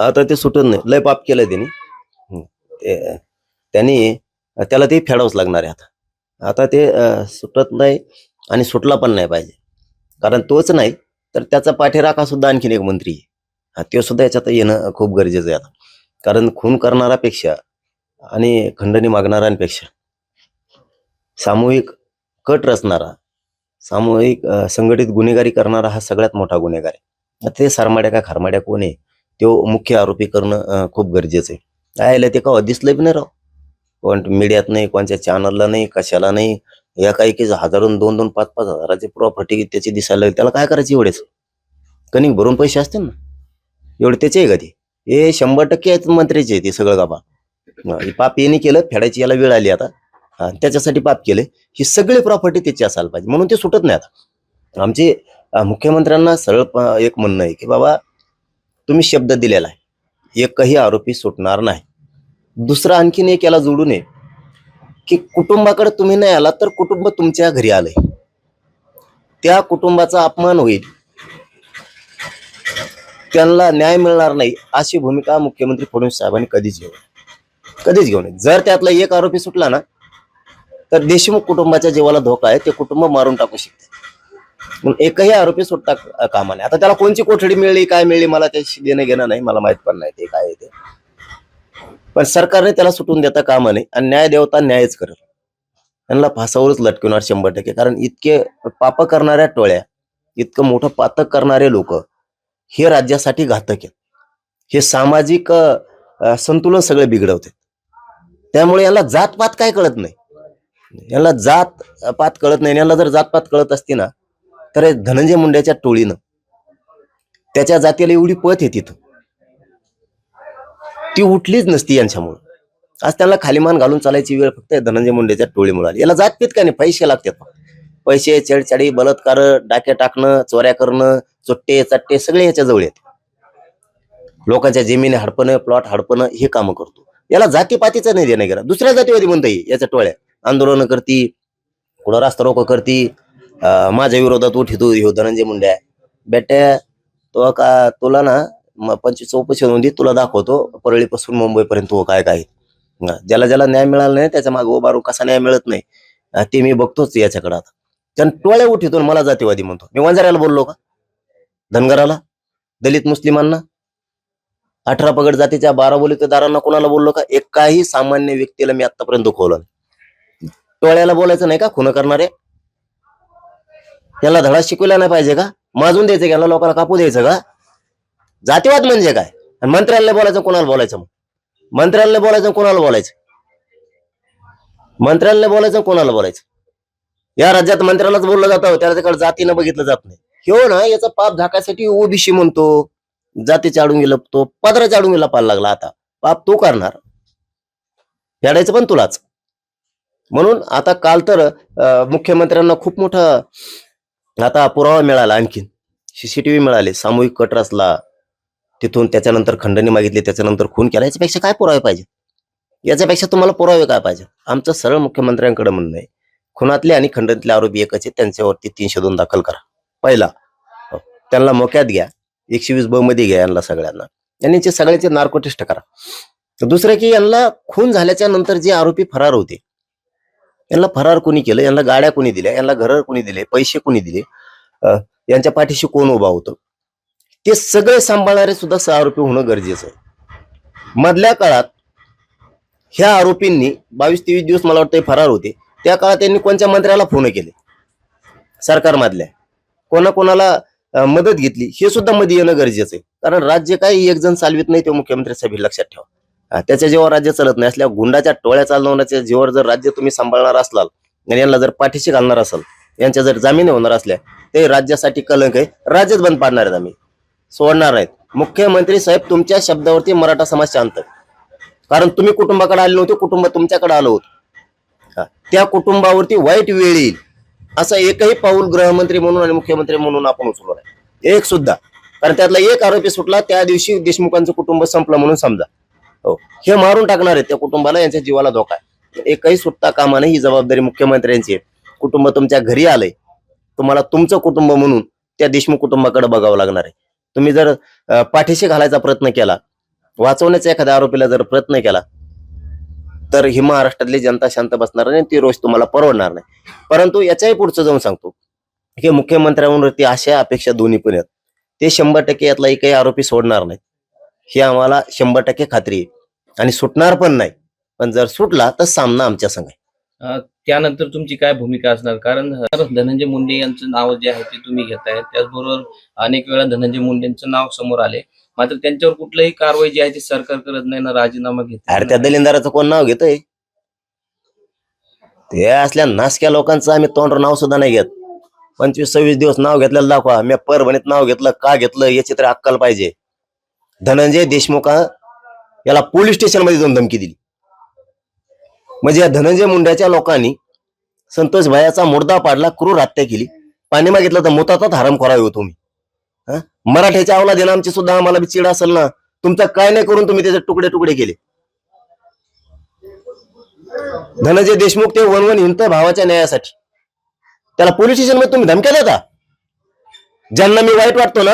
आता ते सुटत नाही, लय पाप केलं त्यांनी. त्यांनी त्याला ते फेडावंच लागणार आहे आता. आता ते सुटत नाही आणि सुटला पण नाही पाहिजे. कारण तोच नाही तर त्याचा पाठीराखा सुद्धा आणखीन एक मंत्री आहे. ते सुद्धा याच्यात येणं खूप गरजेचं आहे आता. कारण खून करणारापेक्षा आणि खंडणी मागणाऱ्यांपेक्षा सामूहिक कट रचणारा, सामूहिक संघटित गुन्हेगारी करणारा हा सगळ्यात मोठा गुन्हेगार आहे. ते सारमाड्या का खारमाड्या कोण आहे तो मुख्य आरोपी करणं खूप गरजेचं आहे. यायला ते का दिसलं बी नाही राव, कोण मीडियात नाही, कोणत्या चॅनलला नाही, कशाला नाही. या काही हजारो 2-2, 5-5 हजाराची प्रॉपर्टी त्याची दिसायला त्याला काय करायची एवढेच कणिक भरून पैसे असतील ना, एवढे त्याचे आहे का ते? हे 100% आहेत मंत्र्याचे ते सगळं गाबा. पाप यांनी केलं, फेडायची याला वेळ आली आता. त्याच्यासाठी पाप केले. ही सगळी प्रॉपर्टी त्याची असायला पाहिजे, म्हणून ते सुटत नाही आता. आमचे मुख्यमंत्र्यांना सरळ एक म्हणणं आहे की बाबा तुम्ही शब्द दिलेला आहे, एकही आरोपी सुटणार नाही. दुसरं आणखीन एक याला जोडून आहे की कुटुंबाकडे तुम्ही नाही आला तर कुटुंब तुमच्या घरी आलंय, त्या कुटुंबाचा अपमान होईल, त्यांना न्याय मिळणार नाही, अशी भूमिका मुख्यमंत्री फडणवीस साहेबांनी कधीच घेऊ नये. जर त्यातला एक आरोपी सुटला ना तर देशमुख कुटुंबाच्या जीवाला धोका आहे, ते कुटुंब मारून टाकू शकते. म्हणून एकही आरोपी सुटता कामा नये. आता त्याला कोणची कोठडी मिळली काय मिळली मला त्याशी देणं घेणं नाही, मला माहित पण नाही ते काय आहे ते. पण सरकारने त्याला सुटून देता कामा नये आणि न्याय देवता न्यायच करेल. त्यांना फासावरच लटकवणार 100%. कारण इतके पाप करणाऱ्या टोळ्या, इतकं मोठं पातक करणारे लोक हे राज्यासाठी घातक आहेत. हे सामाजिक संतुलन सगळे बिघडवते. त्यामुळे याला जातपात काय कळत नाही, याला जातपात कळत नाही. याला जर जातपात कळत असती ना तर धनंजय मुंडेच्या टोळीनं त्याच्या जातीला एवढी पत आहे तिथं ती उठलीच नसती यांच्यामुळे. आज त्यांना खालीमान घालून चालायची वेळ फक्त धनंजय मुंडेच्या टोळीमुळे आली. याला जातपीत काय नाही, पैसे लागतात. पैसे, छेडछाडी, बलात्कार, डाके टाकणं, चोऱ्या करणं, चोट्टे चट्टे सगळे याच्या जवळ आहेत. लोकांच्या जमिनी हडपणं, प्लॉट हडपणं हे कामं करतो. याला जातीपातीचं नाही देणं गेला. दुसऱ्या जातीवादी म्हणता येईल याच्या टोळ्या आंदोलन करती, कुठं रास्ता रोको करती, माझ्या विरोधात उठितो ह्यो धनंजय मुंडे. बेट्या तो का तुला ना 25 चौकशी होऊन दे, तुला दाखवतो परळीपासून मुंबईपर्यंत तो काय काय. ज्याला ज्याला न्याय मिळाला नाही त्याच्या मागे उभारून कसा न्याय मिळत नाही ते मी बघतोच याच्याकडे. आता त्यानं टोळ्या उठितो मला जातीवादी म्हणतो. मी वंजाऱ्याला बोललो का, धनगराला, दलित मुस्लिमांना, 18 पगड जातीच्या 12 बोलीतेदारांना कोणाला बोललो का? एकाही सामान्य व्यक्तीला मी आतापर्यंत दुखवलं. टोळ्याला बोलायचं नाही का? खून करणारे याला धडा शिकवला नाही पाहिजे का? माजून द्यायचं याला, लोकांना कापू द्यायचं का? जातीवाद म्हणजे काय? आणि मंत्र्याला बोलायचं कोणाला बोलायचं? मग मंत्र्याला बोलायचं कोणाला बोलायचं? मंत्र्याला बोलायचं कोणाला बोलायचं? या राज्यात मंत्र्यालाच बोललं जातं, त्याच्याकडे जातीनं बघितलं जात नाही. ह्यो ना याचा पाप झाकायसाठी ओबीसी म्हणतो, जातीच्या आडून गेला तो, पदराच्या आडून गेला पाहायला लागला. आता पाप तो करणार, फेडायचं पण तुलाच. म्हणून आता काल तर मुख्यमंत्र्यांना खूप मोठा आता पुरावा मिळाला, आणखीन सीसीटीव्ही मिळाले, सामूहिक कट रचला, तिथून त्याच्यानंतर खंडणी मागितली, त्याच्यानंतर खून केला. याच्यापेक्षा काय पुरावे पाहिजे? याच्यापेक्षा तुम्हाला पुरावे काय पाहिजे? आमचं सरळ मुख्यमंत्र्यांकडे म्हणणं आहे, खुनातले आणि खंडणीतले आरोपी एकच आहेत, त्यांच्यावरती 302 दाखल करा. पहिला त्यांना मोक्यात घ्या, 120 मध्ये घ्या यांना सगळ्यांना, यांचे सगळ्याचे नार्को टेस्ट करा. दुसरं की यांना खून झाल्याच्या नंतर जे आरोपी फरार होते, यांना फरार कोणी केलं, यांना गाड्या कोणी दिल्या, यांना घर कोणी दिले, पैसे कोणी दिले, यांच्या पाठीशी कोण उभा होतं, ते सगळे सांभाळणारे सुद्धा 6 आरोपी होणं गरजेचं आहे. मधल्या काळात ह्या आरोपींनी 22-23 दिवस मला वाटतं फरार होते, त्या काळात त्यांनी कोणत्या मंत्र्याला फोन केले, सरकारमधल्या कोणाकोणाला मदत घेतली, हे सुद्धा मध्ये येणं गरजेचं आहे. कारण राज्य काही एक जण चालवित नाही, ते मुख्यमंत्री साहेब लक्षात ठेवा. त्याच्या जेव्हा राज्य चालत नाही, असल्या गुंडाच्या टोळ्या चालवण्याच्या जेव्हा जर राज्य तुम्ही सांभाळणार असलाल आणि यांना जर पाठीशी घालणार असाल, यांच्या जर जामीन होणार असल्या, ते राज्यासाठी कलंक आहे. राज्यच बंद पाडणार आहेत, आम्ही सोडणार नाहीत. मुख्यमंत्री साहेब तुमच्या शब्दावरती मराठा समाज शांत, कारण तुम्ही कुटुंबाकडे आले नव्हते, कुटुंब तुमच्याकडे आलं होतं. त्या कुटुंबावरती वाईट वेळ येईल असं एकही पाऊल गृहमंत्री म्हणून आणि मुख्यमंत्री म्हणून आपण उचललं नाही, एक सुद्धा. कारण त्यातला एक आरोपी सुटला, त्या दिवशी देशमुखांचं कुटुंब संपलं म्हणून समजा. हो, हे मारून टाकणार आहे त्या कुटुंबाला, यांच्या जीवाला धोका आहे. एकही सुटता कामा नये, ही जबाबदारी मुख्यमंत्र्यांची आहे. कुटुंब तुमच्या घरी आलंय, तुम्हाला तुमचं कुटुंब म्हणून त्या देशमुख कुटुंबाकडे बघावं लागणार आहे. तुम्ही जर पाठीशी घालायचा प्रयत्न केला वाचवण्याचा एखाद्या आरोपीला जर प्रयत्न केला तर ही महाराष्ट्रातली जनता शांत बसणार नाही, ती रोष तुम्हाला परवडणार नाही. परंतु याच्याही पुढचं जाऊन सांगतो की मुख्यमंत्र्यांवरती अशा अपेक्षा दोन्ही पण आहेत. ते 100% यातला एकही आरोपी सोडणार नाही, ही आम्हाला 100% खात्री आहे आणि सुटणार पण नाही. पण जर सुटला तर सामना आमच्या संग आहे. त्यानंतर तुमची काय भूमिका असणार? कारण धनंजय मुंडे यांचं नाव जे आहे ते तुम्ही घेताय, त्याचबरोबर अनेक वेळा धनंजय मुंडेंचं नाव समोर आले, मात्र त्यांच्यावर कुठलीही कारवाई जी आहे ती सरकार करत नाही ना, राजीनामा घेत अरे त्या दलिंदाराचं कोण नाव घेतोय? ते असल्या नासक्या लोकांचं आम्ही तोंड नाव सुद्धा नाही घेत. 25-26 दिवस नाव घेतलेलं दाखवा. मी परभणीत नाव घेतलं, का घेतलं याची तरी अक्कल पाहिजे. धनंजय देशमुख याला पोलीस स्टेशन मध्ये जाऊन धमकी दिली. म्हणजे या धनंजय मुंड्याच्या लोकांनी संतोष भायाचा मुर्दा पाडला, क्रूर हत्या केली. पाणी मागितलं तर मुताचाच हराम करावे हो तुम्ही. मराठ्याच्या अवला देणं आमची सुद्धा आम्हाला बी चिड असेल ना. तुमचं काय नाही करून तुम्ही त्याचे तुकडे तुकडे केले. धनंजय देशमुख ते वन हिंत भावाच्या न्यायासाठी, त्याला पोलीस स्टेशन मध्ये तुम्ही धमक्या देता. ज्यांना मी वाईट वाटतो ना,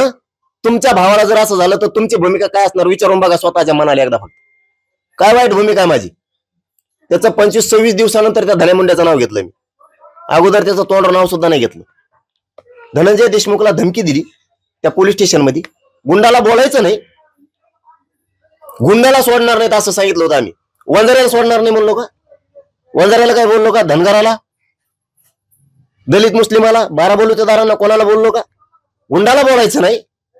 तुमच्या भावाला जर असं झालं तर तुमची भूमिका काय असणार विचारून बघा स्वतःच्या मनाला एकदा फक्त. काय वाईट भूमिका आहे माझी? त्याचं 25-26 दिवसानंतर त्या धन्या मुंड्याचं नाव घेतलं मी. अगोदर त्याचं तोंड नाव सुद्धा नाही घेतलं. धनंजय देशमुखला धमकी दिली त्या पोलीस स्टेशन मध्ये. गुंडाला बोलायचं नाही, गुंडाला सोडणार नाहीत असं सांगितलं होतं आम्ही. वंजाऱ्याला सोडणार नाही म्हणलो का? वंजाऱ्याला काय बोललो का? धनगराला, दलित मुस्लिमाला, 12 बलुतेदारांना कोणाला बोललो का? गुंडाला बोलायचं नाही.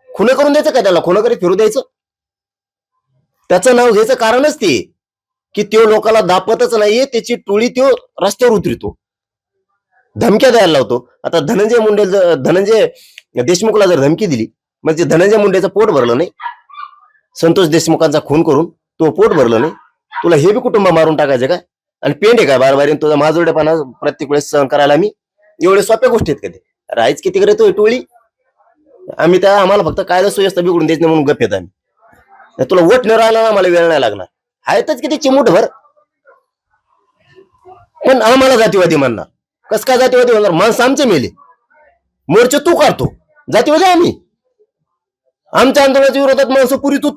खुन करून द्यायचं का त्याला? खुन करीत फिरू द्यायचं? त्याचं नाव घ्यायचं कारणच ते की तो लोकांना दापतच नाहीये, त्याची टोळी तो रस्त्यावर उतरतो, धमक्या द्यायला लावतो. आता धनंजय देशमुखला जर धमकी दिली म्हणजे धनंजय मुंडेचं पोट भरलं नाही. संतोष देशमुखांचा खून करून तो पोट भरलं नाही. तुला हे बी कुटुंब मारून टाकायचं काय? आणि पेंड आहे काय बारबारीन तुझा माजोडेपणा प्रत्येक वेळेस सहन करायला? मी एवढे सोप्या गोष्टी आहेत कधी राहायच किती करतोय टोळी. आम्हाला फक्त कायदा सुव्यवस्था बिघडून द्यायचं नाही म्हणून गप येत आम्ही. तुला वोट न राहिला ना, मला वेळ नाही लागणार. आहेतच किती चिमूट भर, पण आम्हाला जातीवादी म्हणणार. कस काय जातीवादी म्हणणार? माणसं आमचे मेले, मोर्चे तू काढतो, जातीवादी आम्ही. आमच्या आंदोलनाच्या विरोधात माणसं पुरी तू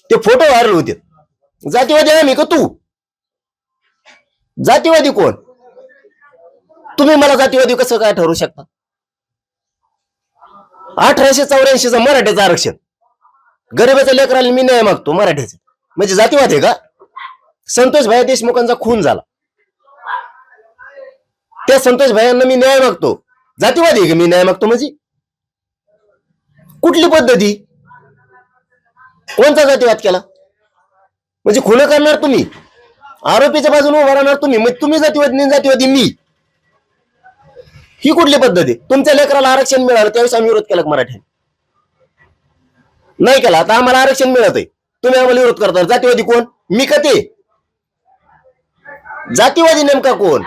ते फोटो व्हायरल होते. जातीवादी आम्ही का तू? जातीवादी कोण? तुम्ही मला जातीवादी कसं काय ठरवू शकता? 1884चं मराठ्याचं आरक्षण, गरीबाच्या लेकराला मी न्याय मागतो मराठ्याचं, म्हणजे जातीवाद आहे का? संतोष भाई देशमुखांचा खून झाला, त्या संतोष भाईंना मी न्याय मागतो, जातीवादी आहे का मी न्याय मागतो? म्हणजे कुठली पद्धती? कोणता जातीवाद केला? म्हणजे खून करणार तुम्ही, आरोपीच्या बाजूने उभा राहणार तुम्ही, मग तुम्ही जातीवादी, जातीवादी मी. ही कुठली पद्धत आहे? तुमच्या लेकराला आरक्षण मिळालं त्यावेळेस आम्ही विरोध केला मराठ्याने? नाही केला. आता आम्हाला आरक्षण मिळत आहे, तुम्ही आम्हाला विरोध करता. जातीवादी कोण? मी का ते? जातीवादी नेमका कोण?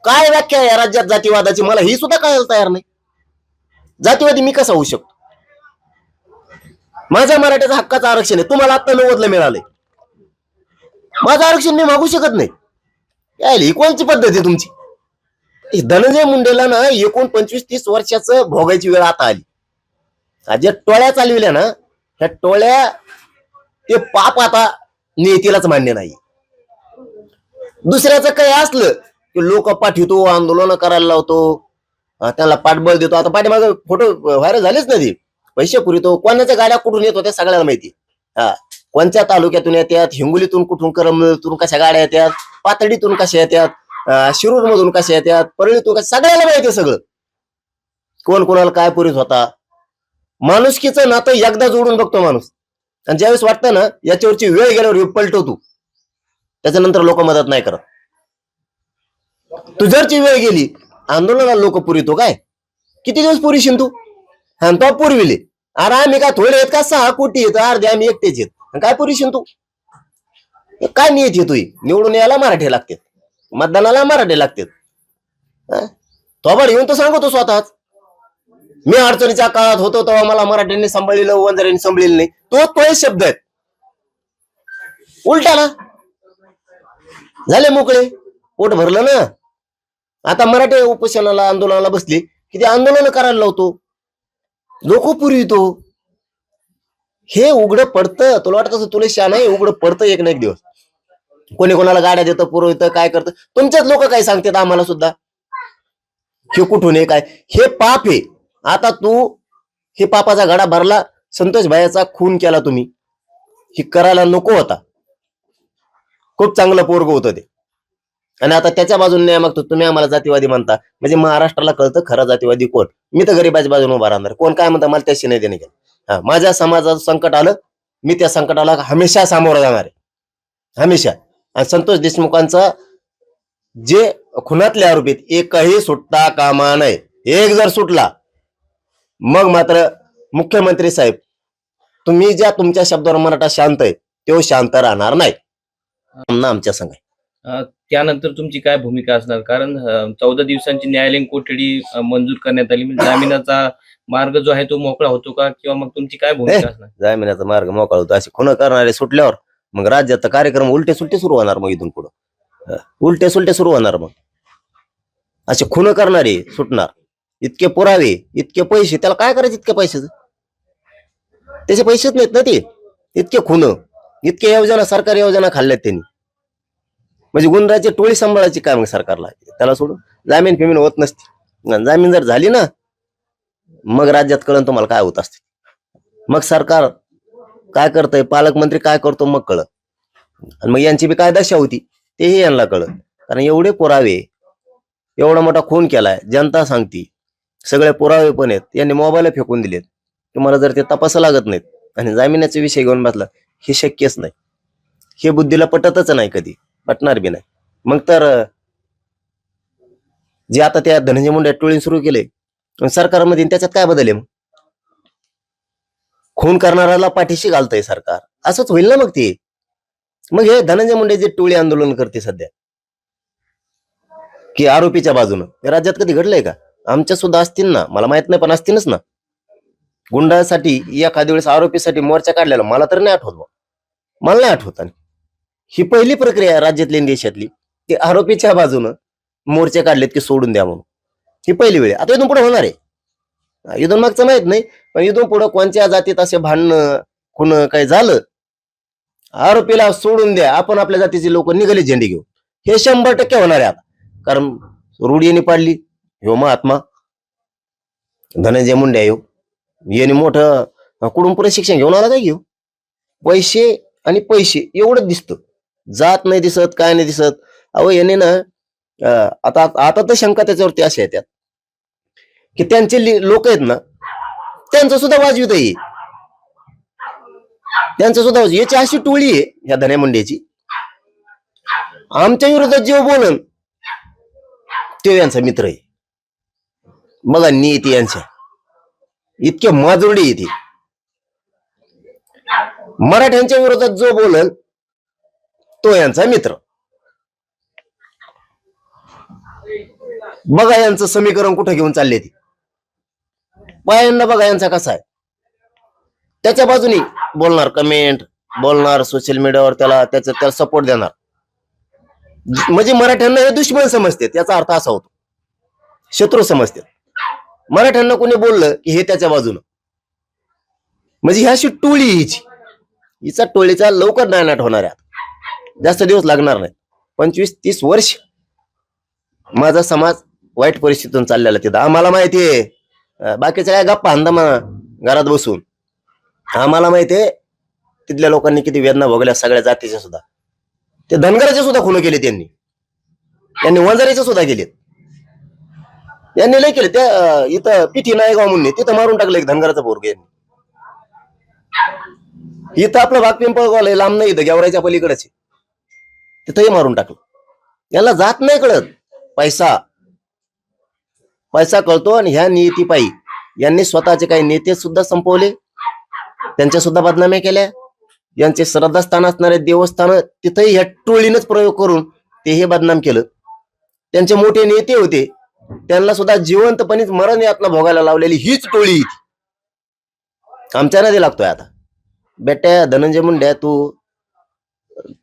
काय व्याख्या या राज्यात जातीवादाची मला ही सुद्धा कळायला तयार नाही. जातीवादी मी कसा होऊ शकतो? माझ्या मराठ्याचं हक्काचं आरक्षण आहे, तुम्हाला आता 90ला मिळालंय. माझं आरक्षण मी मागू शकत नाही. ही कोणची पद्धत आहे तुमची? धनंजय मुंडेला ना 25-30 वर्षाचं भोगायची वेळ आता आली. ज्या टोळ्या चालविल्या ना, ह्या टोळ्या ते पाप आता नियतीलाच मान्य नाही. दुसऱ्याचं काही असलं की लोक पाठवतो, आंदोलन करायला लावतो, त्याला पाठबळ देतो. आता पाठीमागे फोटो व्हायरल झालेच ना, ते पैसे पुरवतो. कोणाच्या गाड्या कुठून येतो त्या सगळ्याला माहिती. कोणत्या तालुक्यातून येतात, हिंगोलीतून कुठून, करमतून कशा गाड्या येतात, पातळीतून कशा येतात, शिरूर मधून कशा येतात, परळीतून कशा, सगळ्याला माहिती सगळं. कोण कोणाला काय पुरीत होता. माणुसकीचं नातं एकदा जोडून बघतो माणूस, आणि ज्यावेळेस वाटतं ना याच्यावरची वेळ गेल्यावर पलटवतो, त्याच्यानंतर लोक मदत नाही करत. तुझरची वेळ गेली, आंदोलनाला लोक पुरितो काय? किती दिवस पुरीशील तू? हा तो पुरविले. अरे आम्ही काय थोडे आहेत का? 6 कोटी येत, अर्धे आम्ही एकटेच येत. काय पुरीशील तू? काय नियत येतो? निवडून यायला मराठी लागते, मतदानाला मराठी लागते. थोबाड येऊन तो सांगतो स्वतःच, मी अडचणीच्या काळात होतो तेव्हा मला मराठ्यांनी सांभाळलेलं, वंजाऱ्यांनी सांभाळलेलं नाही. तो शब्द आहेत. उलटाला झाले मोकळे, पोट भरलं ना. आता मराठी उपोषणाला, आंदोलनाला बसली की ते आंदोलन करायला लावतो, लोक पुरवितो. हे उघडं पडतं. तुला वाटत असं तुला शान आहे, उघडं पडतं एक ना एक दिवस. कोणी कोणाला गाड्या देतं, पुरवतं, काय करतं. तुमच्याच लोक काय सांगतात आम्हाला सुद्धा, हे कुठून आहे काय. हे पाप आहे. आता तू हे पापाचा घडा भरला, संतोष भाईचा खून केला तुम्ही, हे करायला नको होता. खूप चांगलं पोरग होतं ते, आणि आता त्याच्या बाजूने न्याय मागतो. तुम्ही आम्हाला जातीवादी म्हणता, म्हणजे महाराष्ट्राला कळतं खरा जातीवादी कोण. मी तर गरीबाच्या बाजूने उभा राहणार. कोण काय म्हणता मला त्याशी नाही देणे गेलं. हा, माझ्या समाजाचं संकट आलं, मी त्या संकटाला हमेशा सामोरं जाणार आहे, हमेशा. आणि संतोष देशमुखांचा जे खुनातले आरोपी आहेत, एकही सुटता कामा नये. एक जर सुटला, मग मात्र मुख्यमंत्री साहेब, तुम्ही ज्या तुमच्या शब्दावर मराठा शांत आहे, तो शांत राहणार नाही. आमच्या संघ त्यानंतर तुमची काय भूमिका असणार? कारण 14 दिवसांची न्यायालयीन कोठडी मंजूर करण्यात आली, म्हणजे जामिनाचा मार्ग जो आहे तो मोकळा होतो का, किंवा मग तुमची काय भूमिका असणार? जामिनाचा मार्ग मोकळा होतो. असे खुन करणारे सुटल्यावर मग राज्यात कार्यक्रम उलटे सुलटे सुरू होणार. मग इथून पुढं उलटे सुलटे सुरू होणार. मग असे खुन करणारे सुटणार. इतके पुरावे, इतके पैसे, त्याला काय करायचे इतके पैसे? त्याचे पैसेच नाहीत ना ते. इतके खुन, इतके योजना, सरकारी योजना खाल्ल्यात त्यांनी. म्हणजे गुंडाची टोळी सांभाळायची काय मग सरकारला? त्याला सोडून जामीन फिमीन होत नसते. जामीन जर झाली ना, मग राज्यात कळण तुम्हाला काय होत असते. मग सरकार काय करतंय, पालकमंत्री काय करतो, मग कळत. आणि मग यांची बी काय दशा होती तेही यांना कळत. कारण एवढे पुरावे, एवढा मोठा खून केलाय, जनता सांगती, सगळे पुरावे पण आहेत. यांनी मोबाईल फेकून दिलेत. तुम्हाला जर ते तपासा लागत नाहीत आणि जामिनाचा विषय घेऊन बसला, हे शक्यच नाही. हे बुद्धीला पटतच नाही, कधी पटणार बी नाही. मग तर जे आता त्या धनंजय मुंडे टोळी सुरू केले सरकारमध्ये, त्याच्यात काय बदल आहे? मग खून करणाऱ्याला पाठीशी घालतंय सरकार, असंच होईल ना मग ते. मग हे धनंजय मुंडे जे टोळी आंदोलन करते सध्या, की आरोपीच्या बाजूनं, हे राज्यात कधी घडलंय का? आमच्या सुद्धा असतील ना, मला माहित नाही, पण असतीलच ना. गुंडासाठी एखाद्या वेळेस आरोपीसाठी मोर्चा काढलेला मला तर नाही आठवत. मला नाही आठवत. आणि ही पहिली प्रक्रिया आहे राज्यातली आणि देशातली, की आरोपीच्या बाजूनं मोर्चे काढलेत की सोडून द्या म्हणून. ही पहिली वेळ. आता इथून पुढे होणार आहे. इथून मागचं माहित नाही, पण इथून पुढे कोणत्या जातीत असे भांडणं खून काय झालं, आरोपीला सोडून द्या, आपण आपल्या जातीचे लोक निघाले झेंडे घेऊन, हे 100% होणार आहे आता. कारण रूढ यांनी पाडली. ह्यो महात्मा धनंजय मुंडे येऊ, यांनी मोठं कुठून पुढे शिक्षण घेऊन आला काय? घेऊ पैसे आणि पैसे एवढंच दिसतं, जात नाही दिसत, काय नाही दिसत. अहो याने ना आता आता तर शंका त्याच्यावरती अशा येतात की त्यांचे लोक आहेत ना, त्यांचं सुद्धा वाजवित आहे, त्यांचं सुद्धा याची अशी टोळी आहे ह्या धन्या मुंडेची, आमच्या विरोधात जेव्हा बोलन तो यांचा मित्र आहे. बघा नीती यांच्या इतके माजुरडी येते. मराठ्यांच्या विरोधात जो बोलन तो यांचा मित्र. बघा यांचं समीकरण कुठं घेऊन चालले ते. पायांना बघा यांचा कसा आहे. त्याच्या बाजूने बोलणार, कमेंट बोलणार, सोशल मीडियावर त्याला सपोर्ट देणार. म्हणजे मराठ्यांना हे दुश्मन समजते, त्याचा अर्थ असा होतो, शत्रू समजते. मराठ्यांना कोणी बोललं की हे त्याच्या बाजूनं, म्हणजे ह्याशी टोळी हिची. हिचा टोळीचा लवकर नायनाट होणार आहे. जास्त दिवस लागणार नाही. 25-30 वर्ष माझा समाज वाईट परिस्थितीतून चाललेला तिथं. आम्हाला माहितीये, बाकीच्या काय गप्पा हंदामा घरात बसून. आम्हाला माहितीये तिथल्या लोकांनी किती वेदना भोगल्या, सगळ्या जातीच्या सुद्धा. ते धनगराचे सुद्धा खून केले त्यांनी वंजारीचे सुद्धा केलेत. यांनी लय केले. त्या इथं पिठी नायगाव म्हणून तिथं मारून टाकलं एक धनगराचं पोरग यांनी. इथं आपलं भाग पिंपळगाव लांब नाही, इथं गेवरायच्या पलीकडेच तिथंही मारून टाकलं. याला जात नाही कळत, पैसा कळतो. आणि ह्या नीतीपायी यांनी स्वतःचे काही नेते सुद्धा संपवले, त्यांच्या सुद्धा बदनाम्या केल्या. यांचे श्रद्धास्थान असणारे देवस्थान तिथेही ह्या टोळीनंच प्रयोग करून ते हे बदनाम केलं. त्यांचे मोठे नेते होते, त्यांना सुद्धा जिवंतपणे मरण यातना भोगायला लावलेली हीच टोळी आमच्या नदी लागतोय. आता बेट्या धनंजय मुंड्या, तू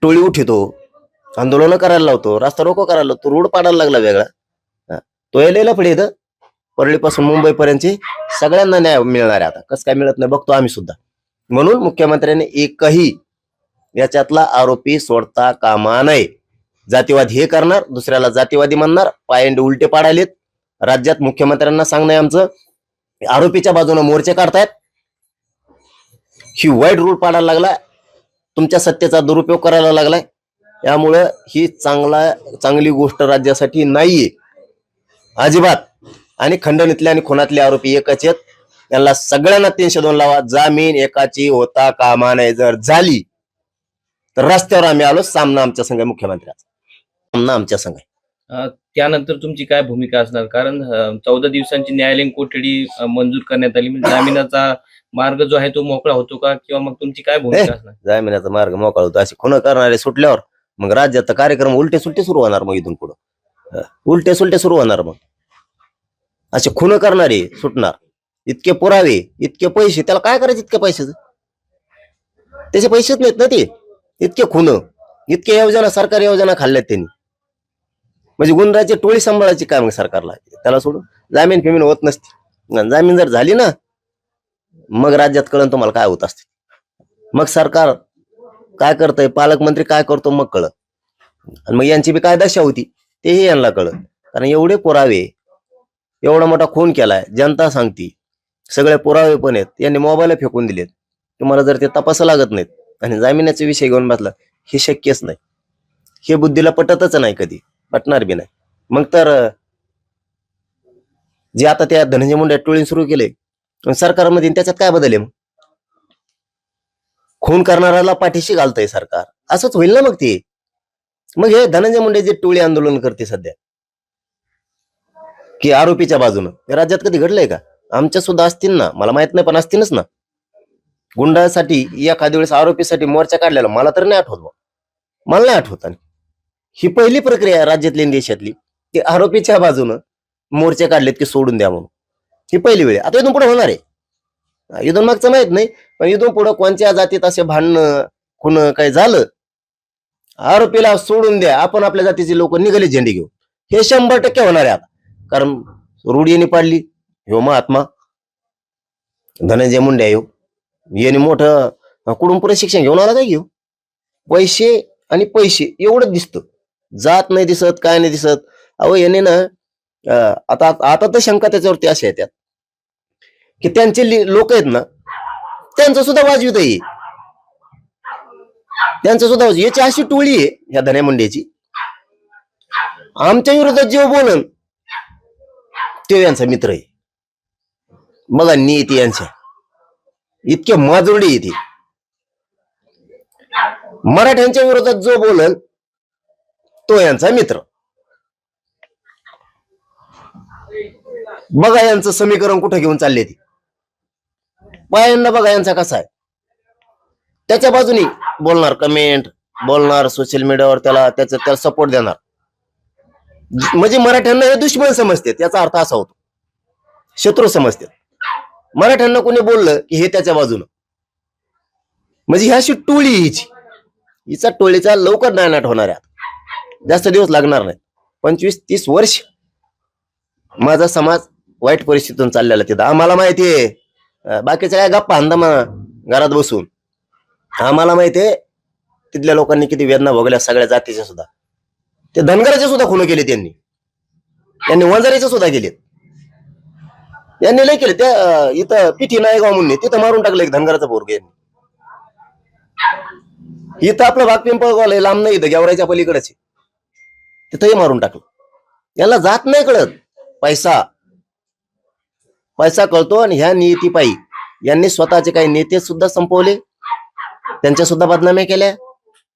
टोळी उठितो, आंदोलन करायला लावतो, रास्ता रोको करायला लावतो, रोड पाडायला लागला वेगळा. तो यायला पुढे इथं परळीपासून मुंबईपर्यंत सगळ्यांना न्याय मिळणार आहे. आता कसं काय मिळत नाही बघतो आम्ही सुद्धा. म्हणून मुख्यमंत्र्यांनी एकही याच्यातला आरोपी सोडता कामा नये. जातीवाद हे करणार, दुसऱ्याला जातीवादी म्हणणार, पायंडे उलटे पाडालेत. राज्यात मुख्यमंत्र्यांना सांगणं आहे आमचं, आरोपीच्या बाजूने मोर्चे काढतायत. ही वाईट रूल पाडायला लागलाय, तुमच्या सत्तेचा दुरुपयोग करायला लागलाय. त्यामुळं ही चांगली गोष्ट राज्यासाठी नाहीये अजिबात. आणि खंडणीतले आणि खुनातले आरोपी एकच आहेत. त्यांना सगळ्यांना 302 लावा. जामीन एकाची होता कामा नये. जर झाली तर रस्त्यावर आम्ही आलो. सामना आमच्या संघ आहे, मुख्यमंत्र्याचा सामना आमच्या संघ आहे. त्यानंतर तुमची काय भूमिका असणार? कारण 14 दिवसांची न्यायालयीन कोठडी मंजूर करण्यात आली, म्हणजे जामिनाचा मार्ग जो आहे तो मोकळा होतो का, किंवा मग तुमची काय भूमिका असणार? जामिनाचा मार्ग मोकळा होतो. असे खुन करणारे सुटल्यावर मग राज्याचा कार्यक्रम उलटे सुलटे सुरू होणार. मग इथून पुढं उलटे सुलटे सुरू होणार. मग असे खुन करणारे सुटणार. इतके पुरावे, इतके पैसे, त्याला काय करायचे इतके पैशाचं? त्याचे पैसेच नाहीत ना ते. इतके खुन, इतके योजना, सरकारी योजना खाल्ल्यात त्यांनी. म्हणजे गुंडाची टोळी सांभाळायची काय मग सरकारला? त्याला सोडून जामीन फिमीन होत नसते. जामीन जर झाली ना, मग राज्यात कळण तुम्हाला काय होत असते. मग सरकार काय करतंय, पालकमंत्री काय करतो, मग कळत. आणि मग यांची बी काय दशा होती तेही यांना कळत. कारण एवढे पुरावे, एवढा मोठा खून केलाय, जनता सांगती, सगळे पुरावे पण आहेत. यांनी मोबाईल फेकून दिलेत. तुम्हाला जर ते तपासा लागत नाहीत आणि जामिनाचे विषय घेऊन बसला, हे शक्यच नाही. हे बुद्धीला पटतच नाही, कधी पटणार बी नाही. मग तर जे आता त्या धनंजय मुंडे टोळीने सुरू केले सरकारमध्ये, त्याच्यात काय बदल आहे? मग खून करणाऱ्याला पाठीशी घालतंय सरकार, असंच होईल ना मग ते. मग हे धनंजय मुंडे जे टोळी आंदोलन करते सध्या, की आरोपीच्या बाजूनं, राज्यात कधी घडलंय का? आमच्या सुद्धा असतील ना, मला माहित नाही पण असतीलच ना. गुंडासाठी एखाद्या वेळेस आरोपीसाठी मोर्चा काढलेला मला तर नाही आठवत. मला नाही आठवत. आणि ही पहिली प्रक्रिया आहे राज्यातली आणि देशातली, की आरोपीच्या बाजूनं मोर्चे काढलेत की सोडून द्या म्हणून. ही पहिली वेळ. आता इथून पुढे होणार आहे. इथून मागचं माहित नाही, पण इथून पुढे कोणत्या जातीत असे भांडणं खुन काही झालं, आरोपीला सोडून द्या, आपण आपल्या जातीचे लोक निघाले झेंडे घेऊन, हे 100% होणार आहे आता. कारण रूढ यांनी पाडली. ह्यो महात्मा धनंजय मुंडे येऊ, यांनी मोठं कुठून पुढे शिक्षण घेऊन आला काय? घेऊ पैसे आणि पैसे एवढंच दिसतं, जात नाही दिसत, काय नाही दिसत. अहो याने ना आता आता तर शंका त्याच्यावरती अशा येतात की त्यांचे लोक आहेत ना, त्यांचं सुद्धा वाजवित आहे. त्यांचं सुद्धा याची अशी टोळी आहे ह्या धन्या मुंडेची, आमच्या विरोधात जेव्हा बोलन तो यांचा मित्र आहे. बघा नीती यांच्या इतके माजुरडी येते. मराठ्यांच्या विरोधात जो बोलन तो यांचा मित्र. बघा यांचं समीकरण कुठं घेऊन चालले ते. पायांना बघा यांचा कसा आहे. त्याच्या बाजूनी बोलणार, कमेंट बोलणार, सोशल मीडियावर त्याला सपोर्ट देणार. म्हणजे मराठ्यांना हे दुश्मन समजते. त्याचा अर्थ असा होतो, शत्रू समजते. मराठ्यांना कोणी बोललं की हे त्याच्या बाजूनं, म्हणजे ही अशी टोळी हिची. हिचा टोळीचा लवकर नायनाट होणार आहे. जास्त दिवस लागणार नाही. 25-30 वर्ष माझा समाज वाईट परिस्थितीतून चाललेला तिथं. आम्हाला माहितीये, बाकीच्या काय गप्पा हंदामा घरात बसून. आम्हाला माहितीये तिथल्या लोकांनी किती वेदना भोगल्या, सगळ्या जातीच्या सुद्धा. ते धनगराचे सुद्धा खून केले त्यांनी वंजारीचे सुद्धा केलेत. यांनी लय केले. त्या इथं पिठी नायगाव म्हणून तिथं मारून टाकलं एक धनगराचा पोरग. इथं आपलं भाग पिंपळगाव लांब नाही, इथं गेवराईच्या पलीकडचे, तिथंही मारून टाकलं. याला जात नाही कळत. पैसा कळतो. आणि ह्या नीतीपायी यांनी स्वतःचे काही नेते सुद्धा संपवले, त्यांच्या सुद्धा बदनाम्या केल्या.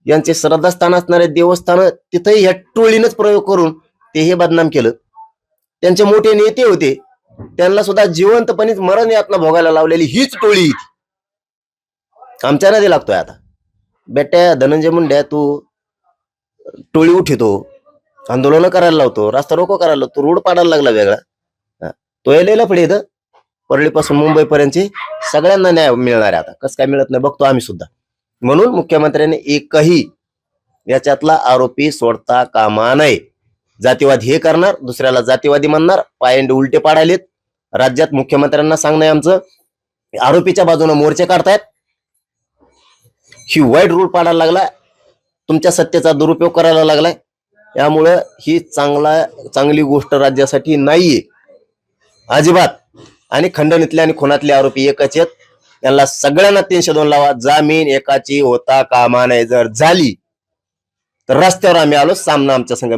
यांचे श्रद्धास्थान असणारे देवस्थान तिथेही ह्या टोळीनंच प्रयोग करून तेही बदनाम केलं. त्यांचे मोठे नेते होते, त्यांना सुद्धा जिवंतपणीच मरण यातना भोगायला लावलेली हीच टोळी आमच्या नदी लागतोय आता. बेट्या धनंजय मुंड्या, तू टोळी उठितो, आंदोलन करायला लावतो, रास्ता रोको करायला लावतो, रोड पाडायला लागला वेगळा. तो यायला पुढे इथं परळीपासून मुंबईपर्यंतची सगळ्यांना न्याय मिळणार आहे. आता कसं काय मिळत नाही बघतो आम्ही सुद्धा. म्हणून मुख्यमंत्र्यांनी एकही याच्यातला आरोपी सोडता कामा नये. जातीवाद हे करणार, दुसऱ्याला जातीवादी म्हणणार, पायंडे उलटे पाडालेत. राज्यात मुख्यमंत्र्यांना सांगणं आहे आमचं, आरोपीच्या बाजूने मोर्चे काढतायत. ही वाईट रूल पाडायला लागलाय, तुमच्या सत्तेचा दुरुपयोग करायला लागलाय. त्यामुळं ही चांगली गोष्ट राज्यासाठी नाहीये अजिबात. आणि खंडणीतले आणि खुनातले आरोपी एकच आहेत, त्यांना सगळ्यांना 302 लावा. जामीन एकाची होता कामा नये. जर झाली तर रस्त्यावर आम्ही आलो, सामना आमच्या संघ